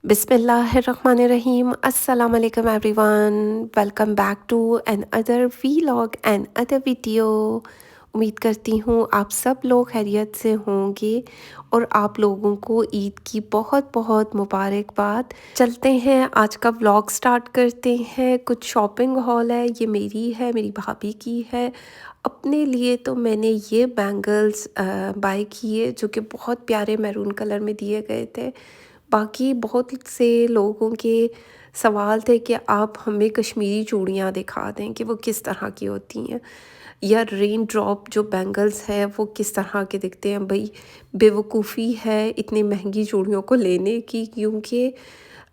बिस्मिल्लाहिर्रहमानिर्रहीम अस्सलाम वालेकुम everyone. Welcome back to another vlog and other video. उम्मीद करती हूँ आप सब लोग खैरियत से होंगे और आप लोगों को ईद की बहुत बहुत मुबारकबाद। चलते हैं, आज का व्लॉग स्टार्ट करते हैं। कुछ शॉपिंग हॉल है, ये मेरी है, मेरी भाभी की है। अपने लिए तो मैंने ये बैंगल्स बाय किए जो कि बहुत प्यारे मैरून कलर में दिए गए थे। बाकी बहुत से लोगों के सवाल थे कि आप हमें कश्मीरी चूड़ियाँ दिखा दें कि वो किस तरह की होती हैं, या रेन ड्रॉप जो बैंगल्स हैं वो किस तरह के दिखते हैं। भाई, बेवकूफ़ी है इतनी महंगी चूड़ियों को लेने की, क्योंकि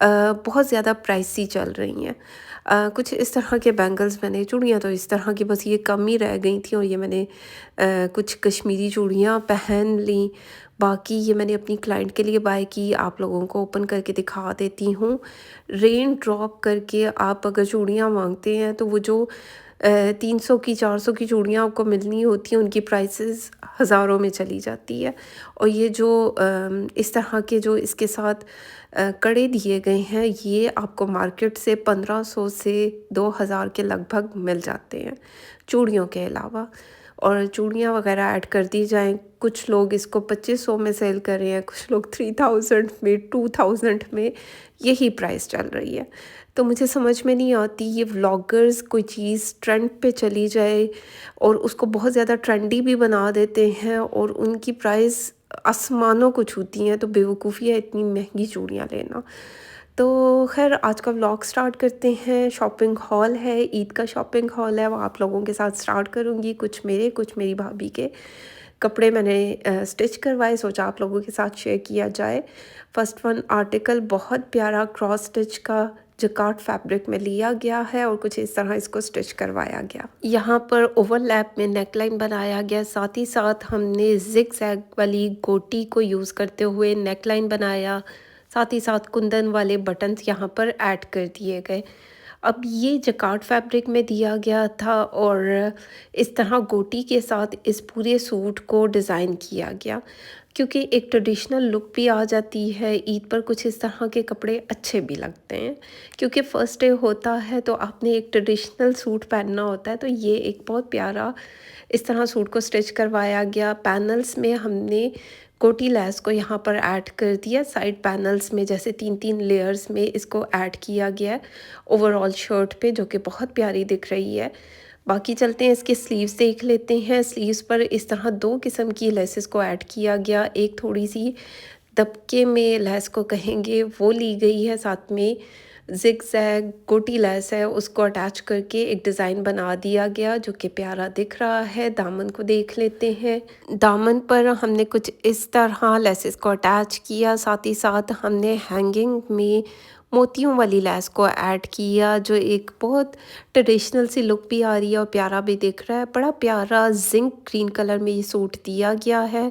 बहुत ज़्यादा प्राइसी चल रही हैं। कुछ इस तरह के बैंगल्स मैंने, चूड़ियाँ तो इस तरह की बस ये कम ही रह गई थी और ये मैंने कुछ कश्मीरी चूड़ियाँ पहन ली। बाकी ये मैंने अपनी क्लाइंट के लिए बाय की, आप लोगों को ओपन करके दिखा देती हूँ। रेन ड्रॉप करके आप अगर चूड़ियाँ मांगते हैं तो वो जो 300 की 400 की चूड़ियाँ आपको मिलनी होती हैं, उनकी प्राइसेस हज़ारों में चली जाती है। और ये जो इस तरह के जो इसके साथ कड़े दिए गए हैं, ये आपको मार्केट से 1500 से 2000 के लगभग मिल जाते हैं चूड़ियों के अलावा। और चूड़ियाँ वगैरह ऐड कर दी जाएँ, कुछ लोग इसको 2500 में सेल कर रहे हैं, कुछ लोग 3000 में, 2000 में, यही प्राइस चल रही है। तो मुझे समझ में नहीं आती, ये व्लॉगर्स कोई चीज़ ट्रेंड पे चली जाए और उसको बहुत ज़्यादा ट्रेंडी भी बना देते हैं और उनकी प्राइस आसमानों को छूती हैं। तो बेवकूफ़ी है इतनी महंगी चूड़ियाँ लेना। तो ख़ैर, आज का व्लॉग स्टार्ट करते हैं। शॉपिंग हॉल है, ईद का शॉपिंग हॉल है, वो आप लोगों के साथ स्टार्ट करूँगी। कुछ मेरे, कुछ मेरी भाभी के कपड़े मैंने स्टिच करवाए, सोचा आप लोगों के साथ शेयर किया जाए। फर्स्ट वन आर्टिकल बहुत प्यारा क्रॉस स्टिच का जकार्ड फैब्रिक में लिया गया है और कुछ इस तरह इसको स्टिच करवाया गया। यहाँ पर ओवरलैप में नेकलाइन बनाया गया, साथ ही साथ हमने जिग जैग वाली गोटी को यूज़ करते हुए नेकलाइन बनाया, साथ ही साथ कुंदन वाले बटन्स यहाँ पर ऐड कर दिए गए। अब ये जकार्ड फैब्रिक में दिया गया था और इस तरह गोटी के साथ इस पूरे सूट को डिज़ाइन किया गया, क्योंकि एक ट्रेडिशनल लुक भी आ जाती है। ईद पर कुछ इस तरह के कपड़े अच्छे भी लगते हैं, क्योंकि फ़र्स्ट डे होता है तो आपने एक ट्रेडिशनल सूट पहनना होता है। तो ये एक बहुत प्यारा इस तरह सूट को स्टिच करवाया गया। पैनल्स में हमने कोटी लैस को यहाँ पर ऐड कर दिया, साइड पैनल्स में जैसे 3-3 लेयर्स में इसको ऐड किया गया है ओवरऑल शर्ट पे, जो कि बहुत प्यारी दिख रही है। बाकी चलते हैं, इसके स्लीव्स देख लेते हैं। स्लीव्स पर इस तरह 2 किस्म की लेसेस को ऐड किया गया। एक थोड़ी सी दबके में लेस को कहेंगे वो ली गई है, साथ में जिग जैग गोटी लेस है, उसको अटैच करके एक डिज़ाइन बना दिया गया जो कि प्यारा दिख रहा है। दामन को देख लेते हैं। दामन पर हमने कुछ इस तरह लेसेस को अटैच किया, साथ ही साथ हमने हैंगिंग में मोतियों वाली लेस को ऐड किया, जो एक बहुत ट्रेडिशनल सी लुक भी आ रही है और प्यारा भी दिख रहा है। बड़ा प्यारा जिंक ग्रीन कलर में ये सूट दिया गया है,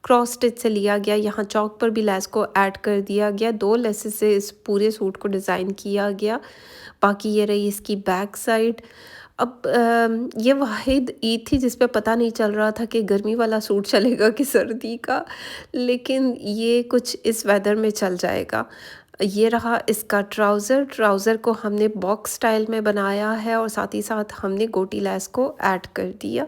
क्रॉस स्टिच से लिया गया। यहाँ चौक पर भी लेस को ऐड कर दिया गया, 2 लेसेस से इस पूरे सूट को डिज़ाइन किया गया। बाकी ये रही इसकी बैक साइड। अब ये वाहिद ईद थी जिस पे पता नहीं चल रहा था कि गर्मी वाला सूट चलेगा कि सर्दी का, लेकिन ये कुछ इस वेदर में चल जाएगा। ये रहा इसका ट्राउज़र को हमने बॉक्स स्टाइल में बनाया है और साथ ही साथ हमने गोटी लेस को ऐड कर दिया।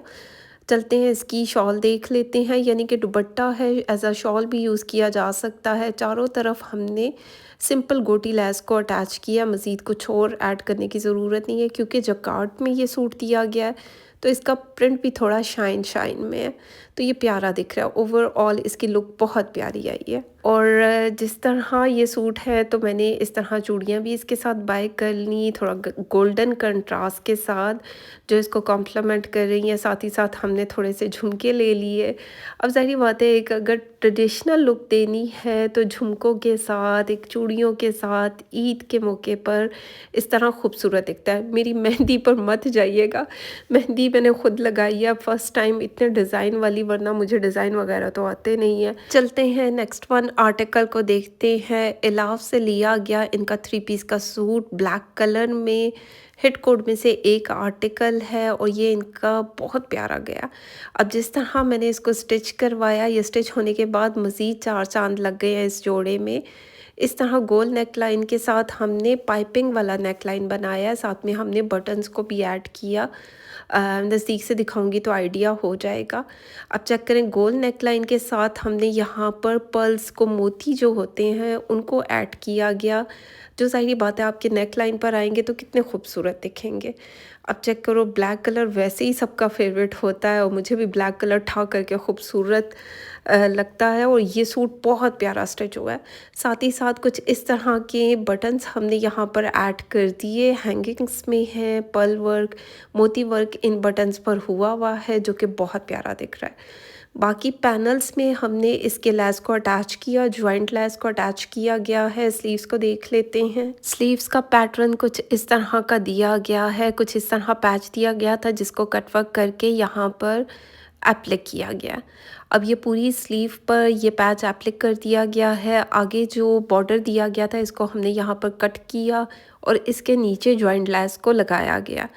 चलते हैं, इसकी शॉल देख लेते हैं, यानी कि दुपट्टा है, एज अ शॉल भी यूज़ किया जा सकता है। चारों तरफ हमने सिंपल गोटी लेस को अटैच किया, मज़ीद कुछ और ऐड करने की ज़रूरत नहीं है, क्योंकि जकार्ड में ये सूट दिया गया है तो इसका प्रिंट भी थोड़ा शाइन में है, तो ये प्यारा दिख रहा है। ओवरऑल इसकी लुक बहुत प्यारी आई है। और जिस तरह ये सूट है तो मैंने इस तरह चूड़ियाँ भी इसके साथ बाय कर ली, थोड़ा गोल्डन कंट्रास्ट के साथ जो इसको कॉम्प्लीमेंट कर रही हैं। साथ ही साथ हमने थोड़े से झुमके ले लिए। अब ज़ाहिर बात है, एक अगर ट्रेडिशनल लुक देनी है तो झुमकों के साथ, एक चूड़ियों के साथ ईद के मौके पर इस तरह खूबसूरत दिखता है। मेरी मेहंदी पर मत जाइएगा, मेहंदी मैंने खुद लगाई है फर्स्ट टाइम इतने डिज़ाइन वाली, वरना मुझे डिज़ाइन वगैरह तो आते नहीं है। चलते हैं नेक्स्ट वन आर्टिकल को देखते हैं। इलाव से लिया गया इनका 3 पीस का सूट ब्लैक कलर में, हिट कोड में से एक आर्टिकल है और ये इनका बहुत प्यारा गया। अब जिस तरह मैंने इसको स्टिच करवाया, ये स्टिच होने के बाद मज़ीद 4 चांद लग गए हैं इस जोड़े में। इस तरह गोल नेक लाइन के साथ हमने पाइपिंग वाला नेक लाइन बनाया है, साथ में हमने बटन्स को भी ऐड किया। नज़दीक से दिखाऊंगी तो आइडिया हो जाएगा। अब चेक करें, गोल नेक लाइन के साथ हमने यहाँ पर पर्ल्स को, मोती जो होते हैं उनको ऐड किया गया, जो ज़ाहिर बात है आपके नेक लाइन पर आएंगे तो कितने खूबसूरत दिखेंगे। अब चेक करो, ब्लैक कलर वैसे ही सबका फेवरेट होता है और मुझे भी ब्लैक कलर ठा करके खूबसूरत लगता है, और ये सूट बहुत प्यारा स्टिच हुआ है। साथ ही साथ कुछ इस तरह के बटन्स हमने यहाँ पर ऐड कर दिए, हैंगिंग्स में है, पर्ल वर्क, मोती वर्क इन बटन्स पर हुआ है, जो कि बहुत प्यारा दिख रहा है। बाकी पैनल्स में हमने इसके लेस को अटैच किया, जॉइंट लेस को अटैच किया गया है। स्लीव्स को देख लेते हैं। स्लीव्स का पैटर्न कुछ इस तरह का दिया गया है, कुछ इस तरह पैच दिया गया था जिसको कटवर्क करके यहाँ पर एप्लिक किया गया। अब ये पूरी स्लीव पर ये पैच एप्लिक कर दिया गया है। आगे जो बॉर्डर दिया गया था इसको हमने यहाँ पर कट किया और इसके नीचे जॉइंट लेस को लगाया गया,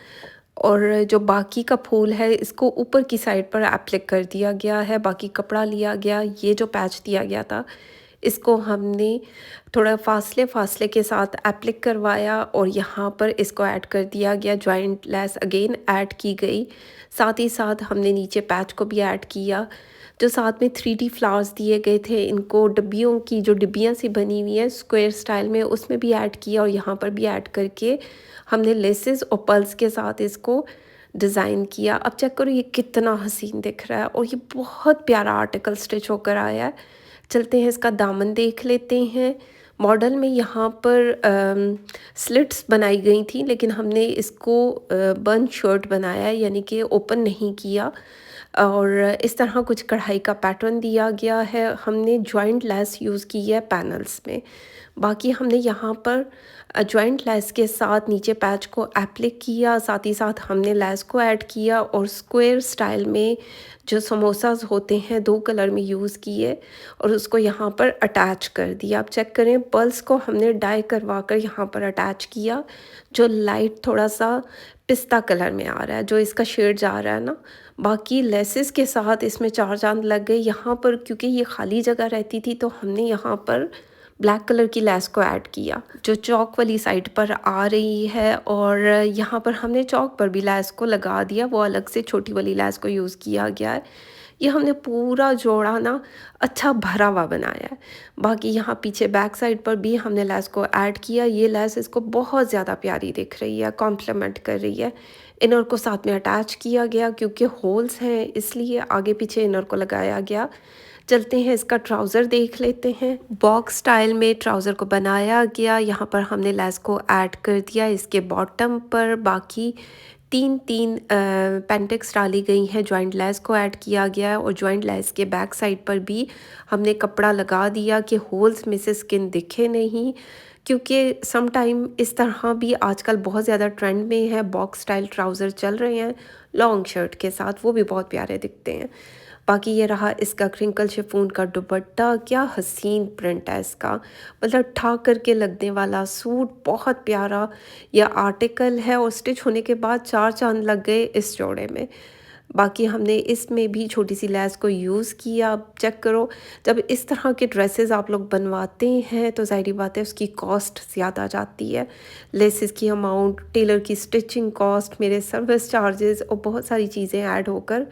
और जो बाकी का फूल है इसको ऊपर की साइड पर एप्लिक कर दिया गया है। बाकी कपड़ा लिया गया, ये जो पैच दिया गया था इसको हमने थोड़ा फासले के साथ एप्लिक करवाया और यहाँ पर इसको ऐड कर दिया गया। जॉइंट लेस अगेन ऐड की गई, साथ ही साथ हमने नीचे पैच को भी ऐड किया। जो साथ में 3D फ्लावर्स दिए गए थे, इनको डब्बियों की, जो डिब्बियाँ सी बनी हुई हैं स्क्वायर स्टाइल में, उसमें भी ऐड किया, और यहाँ पर भी ऐड करके हमने लेसेस और पर्ल्स के साथ इसको डिज़ाइन किया। अब चेक करो ये कितना हसीन दिख रहा है और ये बहुत प्यारा आर्टिकल स्टिच होकर आया है। चलते हैं इसका दामन देख लेते हैं। मॉडल में यहाँ पर स्लिट्स बनाई गई थी, लेकिन हमने इसको बंद शर्ट बनाया है, यानी कि ओपन नहीं किया, और इस तरह कुछ कढ़ाई का पैटर्न दिया गया है। हमने जॉइंट लेस यूज़ की है पैनल्स में। बाकी हमने यहाँ पर जॉइंट लेस के साथ नीचे पैच को एप्लिक किया, साथ ही साथ हमने लेस को ऐड किया और स्क्वायर स्टाइल में जो समोसास होते हैं 2 कलर में यूज़ किए और उसको यहाँ पर अटैच कर दिया। आप चेक करें, पर्ल्स को हमने डाई करवा कर यहाँ पर अटैच किया, जो लाइट थोड़ा सा पिस्ता कलर में आ रहा है, जो इसका शेड जा रहा है ना। बाकी लेसेस के साथ इसमें 4 चांद लग गए। यहाँ पर क्योंकि ये खाली जगह रहती थी तो हमने यहाँ पर ब्लैक कलर की लेस को ऐड किया, जो चौक वाली साइड पर आ रही है, और यहाँ पर हमने चौक पर भी लेस को लगा दिया, वो अलग से छोटी वाली लेस को यूज़ किया गया है। ये हमने पूरा जोड़ा ना अच्छा भरा हुआ बनाया है। बाकी यहाँ पीछे बैक साइड पर भी हमने लेस को ऐड किया। ये लेस इसको बहुत ज़्यादा प्यारी दिख रही है, कॉम्प्लीमेंट कर रही है। इनर को साथ में अटैच किया गया, क्योंकि होल्स हैं इसलिए आगे पीछे इनर को लगाया गया। चलते हैं इसका ट्राउज़र देख लेते हैं। बॉक्स स्टाइल में ट्राउज़र को बनाया गया। यहाँ पर हमने लेस को ऐड कर दिया इसके बॉटम पर। बाकी 3 पेंटेक्स डाली गई हैं, जॉइंट लेस को ऐड किया गया है, और जॉइंट लेस के बैक साइड पर भी हमने कपड़ा लगा दिया कि होल्स में से स्किन दिखे नहीं, क्योंकि सम टाइम इस तरह भी आजकल बहुत ज़्यादा ट्रेंड में है। बॉक्स स्टाइल ट्राउज़र चल रहे हैं लॉन्ग शर्ट के साथ, वो भी बहुत प्यारे दिखते हैं। बाकी ये रहा इसका क्रिंकल शिफॉन का दुपट्टा, क्या हसीन प्रिंट है इसका, मतलब ठा करके लगने वाला सूट, बहुत प्यारा यह आर्टिकल है, और स्टिच होने के बाद 4 चांद लग गए इस जोड़े में। बाकी हमने इसमें भी छोटी सी लेस को यूज़ किया। अब चेक करो, जब इस तरह के ड्रेसेस आप लोग बनवाते हैं तो ज़ाहिर बात है उसकी कॉस्ट ज़्यादा जाती है। लेसेस की अमाउंट, टेलर की स्टिचिंग कॉस्ट, मेरे सर्विस चार्जेस और बहुत सारी चीज़ें ऐड होकर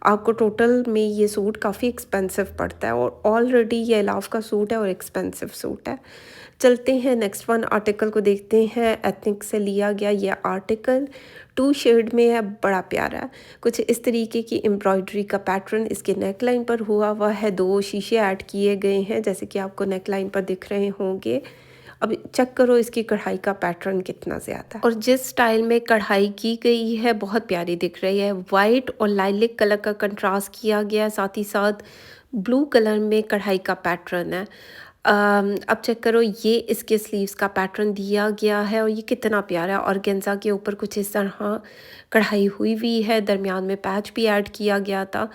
आपको टोटल में ये सूट काफ़ी एक्सपेंसिव पड़ता है, और ऑलरेडी ये एलाफ का सूट है और एक्सपेंसिव सूट है। चलते हैं नेक्स्ट वन आर्टिकल को देखते हैं। एथनिक से लिया गया ये आर्टिकल 2 शेड में है, बड़ा प्यारा है। कुछ इस तरीके की एम्ब्रॉयडरी का पैटर्न इसके नेक लाइन पर हुआ है। 2 शीशे ऐड किए गए हैं जैसे कि आपको नेक लाइन पर दिख रहे होंगे। अब चेक करो इसकी कढ़ाई का पैटर्न कितना ज़्यादा, और जिस स्टाइल में कढ़ाई की गई है बहुत प्यारी दिख रही है। वाइट और लाइलिक कलर का कंट्रास्ट किया गया है, साथ ही साथ ब्लू कलर में कढ़ाई का पैटर्न है। अब चेक करो, ये इसके स्लीव्स का पैटर्न दिया गया है और ये कितना प्यारा है। ऑर्गेन्जा के ऊपर कुछ इस तरह कढ़ाई हुई है, दरमियान में पैच भी ऐड किया गया था।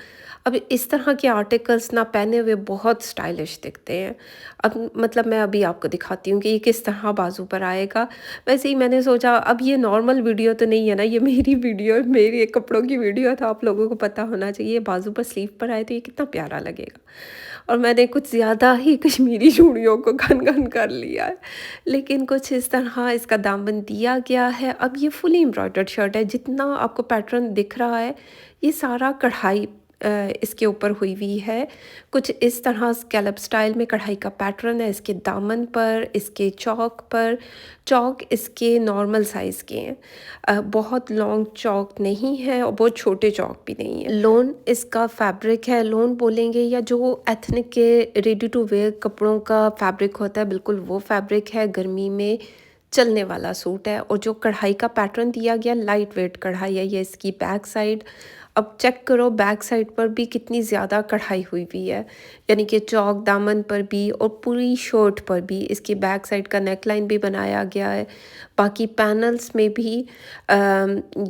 अब इस तरह के आर्टिकल्स ना पहने हुए बहुत स्टाइलिश दिखते हैं। अब मतलब मैं अभी आपको दिखाती हूँ कि ये किस तरह बाजू पर आएगा। वैसे ही मैंने सोचा अब ये नॉर्मल वीडियो तो नहीं है ना, ये मेरी वीडियो, मेरे कपड़ों की वीडियो, तो आप लोगों को पता होना चाहिए बाजू पर स्लीव पर आए तो ये कितना प्यारा लगेगा। और मैंने कुछ ज़्यादा ही कश्मीरी चूड़ियों को घन-घन कर लिया है। लेकिन कुछ इस तरह इसका दामन दिया गया है। अब ये फुली एम्ब्रॉयडर्ड शर्ट है, जितना आपको पैटर्न दिख रहा है, ये सारा कढ़ाई इसके ऊपर हुई हुई है। कुछ इस तरह स्कैलप स्टाइल में कढ़ाई का पैटर्न है इसके दामन पर, इसके चौक पर। चौक इसके नॉर्मल साइज़ के हैं, बहुत लॉन्ग चौक नहीं है और बहुत छोटे चौक भी नहीं है। लोन इसका फैब्रिक है, लोन बोलेंगे या जो एथनिक के रेडी टू वेयर कपड़ों का फैब्रिक होता है, बिल्कुल वो फैब्रिक है। गर्मी में चलने वाला सूट है। और जो कढ़ाई का पैटर्न दिया गया, लाइट वेट कढ़ाई है। ये इसकी बैक साइड, अब चेक करो बैक साइड पर भी कितनी ज़्यादा कढ़ाई हुई हुई है, यानी कि चौक दामन पर भी और पूरी शर्ट पर भी। इसकी बैक साइड का नेक लाइन भी बनाया गया है, बाकी पैनल्स में भी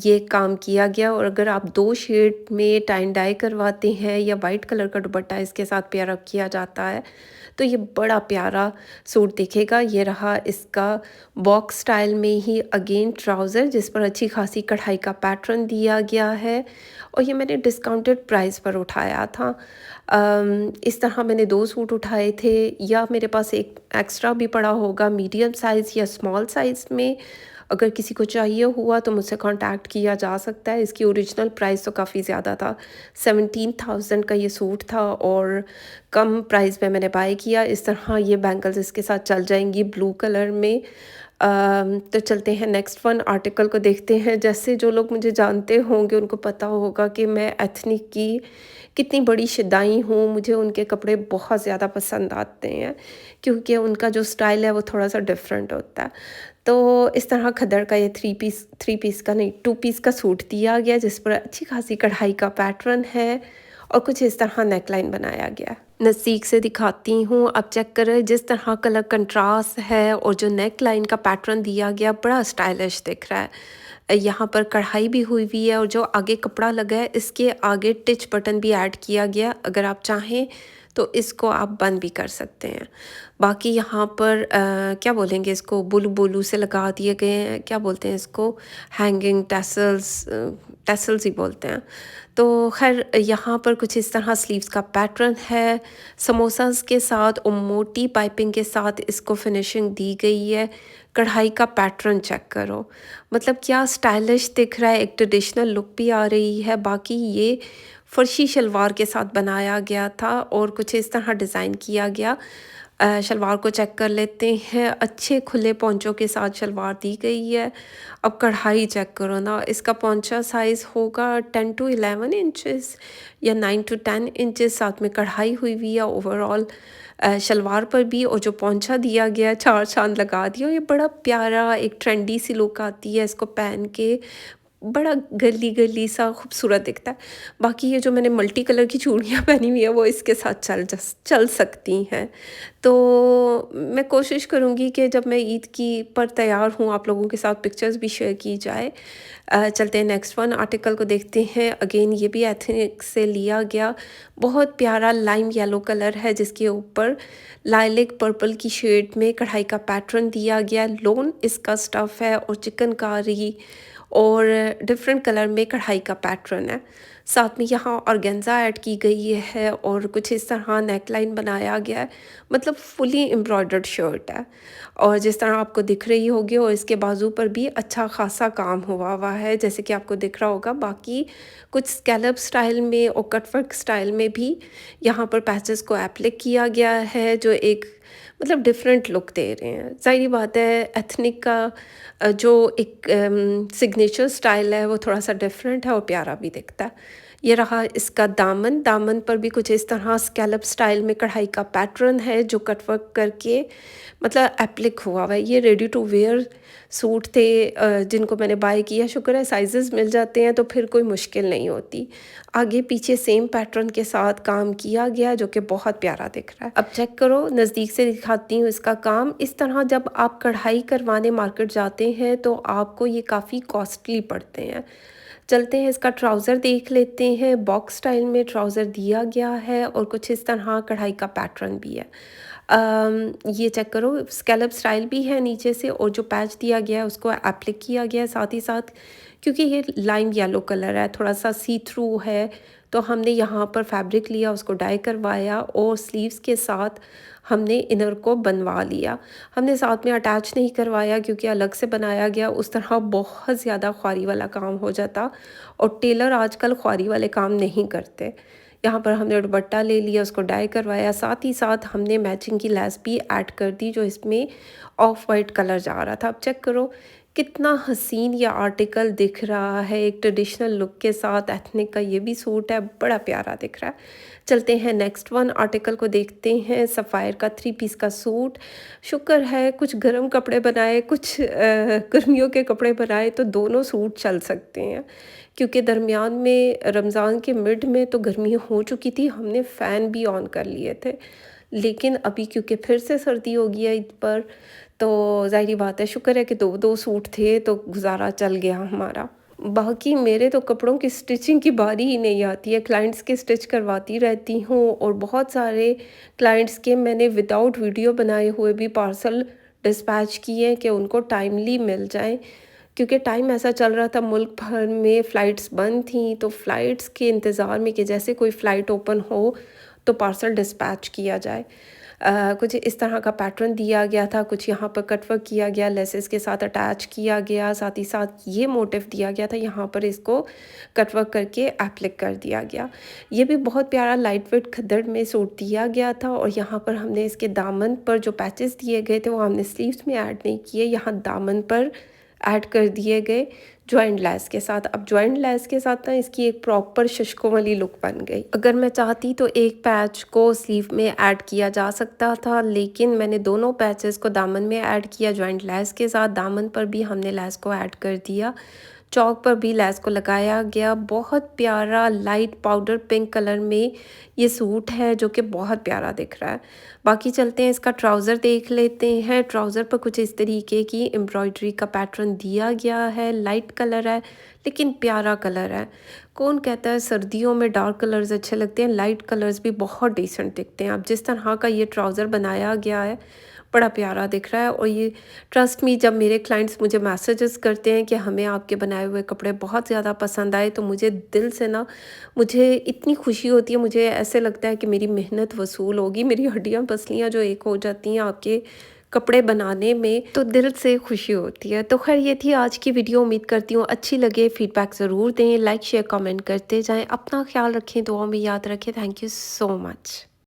ये काम किया गया। और अगर आप 2 शेड में टाई डाई करवाते हैं या वाइट कलर का दुपट्टा इसके साथ पेयर अप किया जाता है, तो ये बड़ा प्यारा सूट दिखेगा। ये रहा इसका बॉक्स स्टाइल में ही अगेन ट्राउज़र, जिस पर अच्छी खासी कढ़ाई का पैटर्न दिया गया है। और ये मैंने डिस्काउंटेड प्राइस पर उठाया था। इस तरह मैंने 2 सूट उठाए थे, या मेरे पास एक एक्स्ट्रा भी पड़ा होगा मीडियम साइज़ या स्मॉल साइज़ में। अगर किसी को चाहिए हुआ तो मुझसे कांटेक्ट किया जा सकता है। इसकी ओरिजिनल प्राइस तो काफ़ी ज़्यादा था, 17,000 का ये सूट था और कम प्राइस में मैंने बाय किया। इस तरह ये बैंगल्स इसके साथ चल जाएंगी ब्लू कलर में। तो चलते हैं नेक्स्ट वन आर्टिकल को देखते हैं। जैसे जो लोग मुझे जानते होंगे उनको पता होगा कि मैं एथनिक की कितनी बड़ी शिदाई हूँ। मुझे उनके कपड़े बहुत ज़्यादा पसंद आते हैं, क्योंकि उनका जो स्टाइल है वो थोड़ा सा डिफरेंट होता है। तो इस तरह खद्दड़ का ये थ्री पीस का नहीं, 2 पीस का सूट दिया गया, जिस पर अच्छी खासी कढ़ाई का पैटर्न है और कुछ इस तरह नेकलाइन बनाया गया है। नज़दीक से दिखाती हूँ, अब चेक करें जिस तरह कलर कंट्रास्ट है और जो नेक लाइन का पैटर्न दिया गया, बड़ा स्टाइलिश दिख रहा है। यहाँ पर कढ़ाई भी हुई हुई है और जो आगे कपड़ा लगा है इसके आगे टिच बटन भी ऐड किया गया। अगर आप चाहें तो इसको आप बंद भी कर सकते हैं। बाकी यहाँ पर क्या बोलेंगे इसको, बुलू बुलू से लगा दिए गए हैं, क्या बोलते हैं इसको, हैंगिंग टैसल्स, टैसल्स ही बोलते हैं। तो खैर यहाँ पर कुछ इस तरह स्लीव्स का पैटर्न है, समोसास के साथ और मोटी पाइपिंग के साथ इसको फिनिशिंग दी गई है। कढ़ाई का पैटर्न चेक करो, मतलब क्या स्टाइलिश दिख रहा है, एक ट्रेडिशनल लुक भी आ रही है। बाकी ये फर्शी शलवार के साथ बनाया गया था और कुछ इस तरह डिज़ाइन किया गया। शलवार को चेक कर लेते हैं, अच्छे खुले पोंचों के साथ शलवार दी गई है। अब कढ़ाई चेक करो ना, इसका पोंचा साइज़ होगा 10 टू 11 इंचेस या 9 टू 10 इंचेस, साथ में कढ़ाई हुई हुई है ओवरऑल शलवार पर भी। और जो पोंचा दिया गया, 4 चांद लगा दिया। ये बड़ा प्यारा एक ट्रेंडी सी लुक आती है इसको पहन के, बड़ा गली गली सा खूबसूरत दिखता है। बाकी ये जो मैंने मल्टी कलर की चूड़ियाँ पहनी हुई है वो इसके साथ चल सकती हैं। तो मैं कोशिश करूँगी कि जब मैं ईद की पर तैयार हूँ आप लोगों के साथ पिक्चर्स भी शेयर की जाए। चलते हैं नेक्स्ट वन आर्टिकल को देखते हैं। अगेन ये भी एथनिक से लिया गया, बहुत प्यारा लाइम येलो कलर है जिसके ऊपर लाइलिक पर्पल की शेड में कढ़ाई का पैटर्न दिया गया। लोन इसका स्टफ़ है और चिकनकारी और डिफरेंट कलर में कढ़ाई का पैटर्न है। साथ में यहाँ ऑर्गेन्जा ऐड की गई है और कुछ इस तरह नेक लाइन बनाया गया है, मतलब फुली एम्ब्रॉयडर्ड शर्ट है और जिस तरह आपको दिख रही होगी। और इसके बाजू पर भी अच्छा खासा काम हुआ है, जैसे कि आपको दिख रहा होगा। बाकी कुछ स्कैलप स्टाइल में और कटवर्क स्टाइल में भी यहाँ पर पैचेस को एप्लिक किया गया है, जो एक मतलब डिफरेंट लुक दे रहे हैं। ज़ाहिर बात है एथनिक का जो एक सिग्नेचर स्टाइल है वो थोड़ा सा डिफरेंट है और प्यारा भी दिखता है। ये रहा इसका दामन, दामन पर भी कुछ इस तरह स्कैलप स्टाइल में कढ़ाई का पैटर्न है जो कटवर्क करके मतलब एप्लिक हुआ है। ये रेडी टू वेयर सूट थे जिनको मैंने बाय किया, शुक्र है साइजेस मिल जाते हैं तो फिर कोई मुश्किल नहीं होती। आगे पीछे सेम पैटर्न के साथ काम किया गया जो कि बहुत प्यारा दिख रहा है। अब चेक करो, नज़दीक से दिखाती हूँ इसका काम। इस तरह जब आप कढ़ाई करवाने मार्केट जाते हैं तो आपको ये काफ़ी कॉस्टली पड़ते हैं। चलते हैं इसका ट्राउज़र देख लेते हैं। बॉक्स स्टाइल में ट्राउज़र दिया गया है और कुछ इस तरह कढ़ाई का पैटर्न भी है। ये चेक करो, स्कैलप स्टाइल भी है नीचे से, और जो पैच दिया गया है उसको एप्लिक किया गया है साथ ही साथ। क्योंकि ये लाइम येलो कलर है, थोड़ा सा सी थ्रू है, तो हमने यहाँ पर फैब्रिक लिया, उसको डाई करवाया और स्लीव्स के साथ हमने इनर को बनवा लिया। हमने साथ में अटैच नहीं करवाया क्योंकि अलग से बनाया गया, उस तरह बहुत ज़्यादा ख्वारी वाला काम हो जाता, और टेलर आजकल ख्वारी वाले काम नहीं करते। यहाँ पर हमने दुपट्टा ले लिया, उसको डाई करवाया, साथ ही साथ हमने मैचिंग की लेस भी ऐड कर दी जो इसमें ऑफ वाइट कलर जा रहा था। अब चेक करो कितना हसीन ये आर्टिकल दिख रहा है, एक ट्रेडिशनल लुक के साथ। एथनिक का ये भी सूट है, बड़ा प्यारा दिख रहा है। चलते हैं नेक्स्ट वन आर्टिकल को देखते हैं। सफ़ायर का 3 पीस का सूट। शुक्र है कुछ गर्म कपड़े बनाए, कुछ गर्मियों के कपड़े बनाए, तो दोनों सूट चल सकते हैं। क्योंकि दरमियान में रमज़ान के मिड में तो गर्मी हो चुकी थी, हमने फ़ैन भी ऑन कर लिए थे, लेकिन अभी क्योंकि फिर से सर्दी हो गई है ईद पर, तो ज़ाहिर बात है, शुक्र है कि 2-2 सूट थे तो गुज़ारा चल गया हमारा। बाकी मेरे तो कपड़ों की स्टिचिंग की बारी ही नहीं आती है, क्लाइंट्स के स्टिच करवाती रहती हूँ, और बहुत सारे क्लाइंट्स के मैंने विदाउट वीडियो बनाए हुए भी पार्सल डिस्पैच किए कि उनको टाइमली मिल जाएँ। क्योंकि टाइम ऐसा चल रहा था, मुल्क भर में फ़्लाइट्स बंद थीं, तो फ़्लाइट्स के इंतज़ार में कि जैसे कोई फ़्लाइट ओपन हो तो पार्सल डिस्पैच किया जाए। कुछ इस तरह का पैटर्न दिया गया था, कुछ यहाँ पर कटवर्क किया गया, लेसेस के साथ अटैच किया गया, साथ ही साथ ये मोटिव दिया गया था, यहाँ पर इसको कटवर्क करके एप्लिक कर दिया गया। ये भी बहुत प्यारा लाइट वेट खद्दड़ में सूट दिया गया था, और यहाँ पर हमने इसके दामन पर जो पैचेस दिए गए थे वो हमने स्लीव्स में ऐड नहीं किए, यहाँ दामन पर ऐड कर दिए गए जॉइंट लेस के साथ। अब जॉइंट लेस के साथ ना इसकी एक प्रॉपर शशकों वाली लुक बन गई। अगर मैं चाहती तो एक पैच को स्लीव में ऐड किया जा सकता था, लेकिन मैंने दोनों पैचेस को दामन में ऐड किया जॉइंट लेस के साथ। दामन पर भी हमने लेस को ऐड कर दिया, चौक पर भी लेस को लगाया गया। बहुत प्यारा लाइट पाउडर पिंक कलर में ये सूट है जो कि बहुत प्यारा दिख रहा है। बाकी चलते हैं, इसका ट्राउज़र देख लेते हैं। ट्राउज़र पर कुछ इस तरीके की एम्ब्रॉयडरी का पैटर्न दिया गया है, लाइट कलर है लेकिन प्यारा कलर है। कौन कहता है सर्दियों में डार्क कलर्स अच्छे लगते हैं, लाइट कलर्स भी बहुत डिसेंट दिखते हैं। अब जिस तरह का ये ट्राउज़र बनाया गया है बड़ा प्यारा दिख रहा है, और ये ट्रस्ट मी, जब मेरे क्लाइंट्स मुझे मैसेजेस करते हैं कि हमें आपके बनाए हुए कपड़े बहुत ज़्यादा पसंद आए, तो मुझे दिल से ना, मुझे इतनी खुशी होती है, मुझे ऐसे लगता है कि मेरी मेहनत वसूल होगी, मेरी हड्डियां पसलियां जो एक हो जाती हैं आपके कपड़े बनाने में, तो दिल से खुशी होती है। तो खैर ये थी आज की वीडियो, उम्मीद करती हूँ अच्छी लगे। फीडबैक ज़रूर दें, लाइक शेयर कमेंट करते जाएं, अपना ख्याल रखें, दुआ में याद रखें। Thank you so much.